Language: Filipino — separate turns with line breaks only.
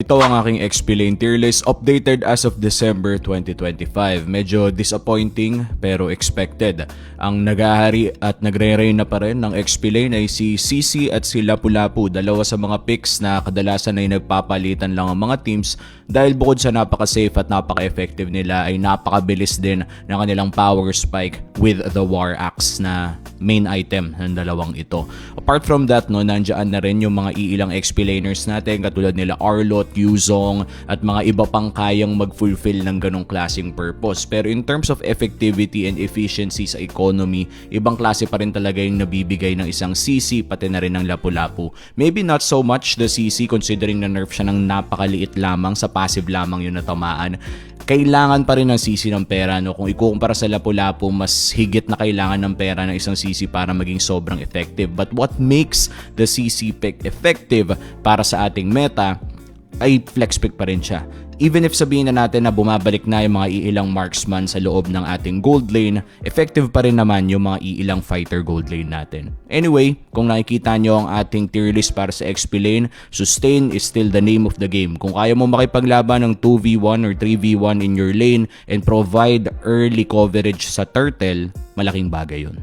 Ito ang aking XP Lane tier list updated as of December 2025. Medyo disappointing pero expected. Ang nagahari at nagre-reign na pa rin ng XP Lane ay si CC at si Lapu-Lapu, dalawa sa mga picks na kadalasan ay nagpapalitan lang ang mga teams dahil bukod sa napaka-safe at napaka-effective nila ay napakabilis din ng kanilang power spike with the War Axe na main item ng dalawang ito. Apart from that, nandiyan na rin yung mga iilang XP laners natin katulad nila Arlot, Yuzong at mga iba pang kayang mag-fulfill ng ganong klaseng purpose. Pero in terms of effectivity and efficiency sa economy, ibang klase pa rin talaga yung nabibigay ng isang CC pati na rin ng Lapu-Lapu. Maybe not so much the CC considering na nerf siya ng napakaliit lamang, sa passive lamang yung natamaan. Kailangan pa rin ng CC ng pera, no? Kung ikukumpara sa Lapu-Lapu, mas higit na kailangan ng pera ng isang CC para maging sobrang effective. But what makes the CC pick effective para sa ating meta ay flex pick pa rin siya. Even if sabihin na natin na bumabalik na yung mga iilang marksman sa loob ng ating gold lane, effective pa rin naman yung mga iilang fighter gold lane natin. Anyway, kung nakikita nyo ang ating tier list para sa XP lane, sustain is still the name of the game. Kung kaya mo makipaglaban ng 2v1 or 3v1 in your lane and provide early coverage sa turtle, malaking bagay yun.